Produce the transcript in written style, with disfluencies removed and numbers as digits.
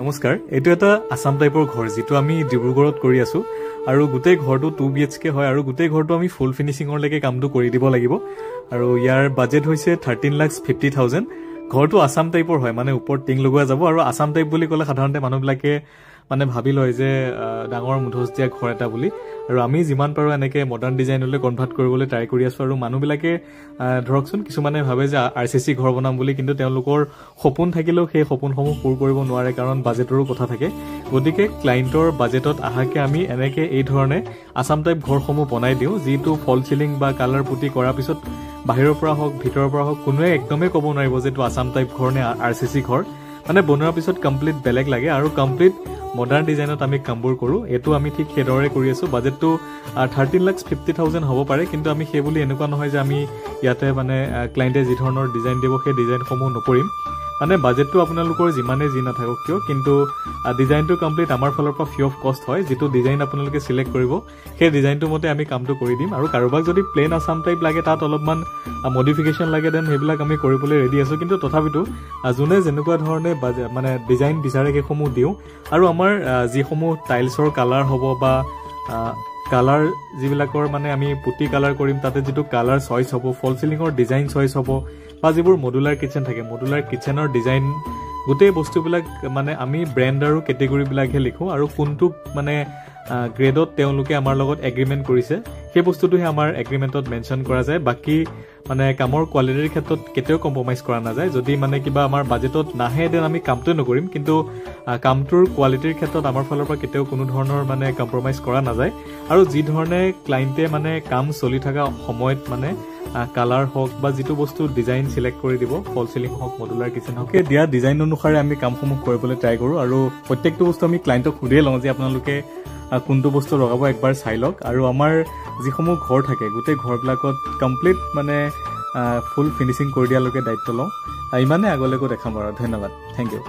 নমস্কাৰ, এইটো এটা আসাম টাইপৰ ঘৰ যেটো আমি ডিব্ৰুগড়ত কৰি আছো আৰু গোটেই ঘৰটো 2 BHK হয় আৰু গোটেই ঘৰটো আমি ফুল ফিনিশিংৰ লৈকে কামটো কৰি দিব লাগিব আৰু ইয়াৰ বাজেট হৈছে 13,50,000। ঘৰটো আসাম টাইপৰ হয়, মানে ওপৰত টিং লগোৱা যাব আৰু আসাম টাইপ বুলি ক'লে সাধাৰণতে মানুহবিলাকে মানে ভাবি লয় যে ডাঙৰ মুধচদিয়া ঘৰ এটা বুলি আৰু আমি যিমান পাৰো এনেকে মডাৰ্ন ডিজাইনলৈ কনভাৰ্ট কৰিবলৈ ট্ৰাই কৰি আছো আৰু মানুহবিলাকে ধৰকচোন কিছুমানে ভাবে যে RCC ঘৰ বনাম বুলি, কিন্তু তেওঁলোকৰ সপোন থাকিলেও সেই সপোনসমূহ পূৰ কৰিব নোৱাৰে কাৰণ বাজেটৰো কথা থাকে। গতিকে ক্লায়েণ্টৰ বাজেটত আহাকে আমি এনেকে এই ধৰণে আসাম টাইপ ঘৰসমূহ বনাই দিওঁ, যিটো ফল সিলিং বা কালাৰ পুটি কৰাৰ পিছত বাহিৰৰ পৰা হওক ভিতৰৰ পৰা হওক কোনোৱে একদমেই ক'ব নোৱাৰিব যে এইটো আসাম টাইপ ঘৰ নে RCC ঘৰ। মানে বনোৱাৰ পিছত কমপ্লিট বেলেগ লাগে আৰু কমপ্লিট মডাৰ্ন ডিজাইনত আমি কামবোৰ কৰোঁ। এইটো আমি ঠিক সেইদৰে কৰি আছোঁ। বাজেটটো 13,50,000 হ'ব পাৰে, কিন্তু আমি সেই বুলি এনেকুৱা নহয় যে আমি ইয়াতে মানে ক্লায়েণ্টে যি ধৰণৰ ডিজাইন দিব সেই ডিজাইনসমূহ নকৰিম। মানে বাজেটটো আপোনালোকৰ যিমানেই যি নাথাকক কিয়, কিন্তু ডিজাইনটো কমপ্লিট আমাৰ ফালৰ পৰা ফ্ৰী অফ কষ্ট হয়। যিটো ডিজাইন আপোনালোকে চিলেক্ট কৰিব সেই ডিজাইনটো মতে আমি কামটো কৰি দিম আৰু কাৰোবাক যদি প্লেন আসাম টাইপ লাগে, তাত অলপমান মডিফিকেশ্যন লাগে, দেন সেইবিলাক আমি কৰিবলৈ ৰেডি আছোঁ। কিন্তু তথাপিতো যোনে যেনেকুৱা ধৰণে মানে ডিজাইন বিচাৰে সেইসমূহ দিওঁ আৰু আমাৰ যিসমূহ টাইলছৰ কালাৰ হ'ব বা কালাৰ যিবিলাকৰ মানে আমি পুটি কালাৰ কৰিম, তাতে যিটো কালাৰ চইচ হ'ব, ফল চিলিঙৰ ডিজাইন চইচ হ'ব বা যিবোৰ মডুলাৰ কিচেন থাকে, মডুলাৰ কিচেনৰ ডিজাইন, গোটেই বস্তুবিলাক মানে আমি ব্ৰেণ্ড আৰু কেটেগৰীবিলাকহে লিখোঁ আৰু কোনটো মানে গ্ৰেডত তেওঁলোকে আমাৰ লগত এগ্ৰিমেণ্ট কৰিছে সেই বস্তুটোহে আমাৰ এগ্ৰিমেণ্টত মেনশ্যন কৰা যায়। বাকী মানে কামৰ কোৱালিটিৰ ক্ষেত্ৰত কেতিয়াও কম্প্ৰমাইজ কৰা নাযায়। যদি মানে কিবা আমাৰ বাজেটত নাহে দেন আমি কামটোৱে নকৰিম, কিন্তু কামটোৰ কোৱালিটিৰ ক্ষেত্ৰত আমাৰ ফালৰ পৰা কেতিয়াও কোনো ধৰণৰ মানে কম্প্ৰমাইজ কৰা নাযায়। আৰু যি ধৰণে ক্লায়েণ্টে মানে কাম চলি থকা সময়ত মানে কালাৰ হওক বা যিটো বস্তু ডিজাইন চিলেক্ট কৰি দিব, ফল চিলিং হওক মডুলাৰ কিচেন হওক, সেই দিয়া ডিজাইন অনুসাৰে আমি কামসমূহ কৰিবলৈ ট্ৰাই কৰোঁ আৰু প্ৰত্যেকটো বস্তু আমি ক্লায়েণ্টক সুধিয়ে লওঁ যে আপোনালোকে কোনটো বস্তু লগাব একবাৰ চাই লওক। আৰু আমাৰ যিসমূহ ঘৰ থাকে গোটেই ঘৰবিলাকত কমপ্লিট মানে ফুল ফিনিচিং কৰি দিয়ালৈকে দায়িত্ব লওঁ। ইমানে আগলৈকো দেখাম আৰু। ধন্যবাদ, থেংক ইউ।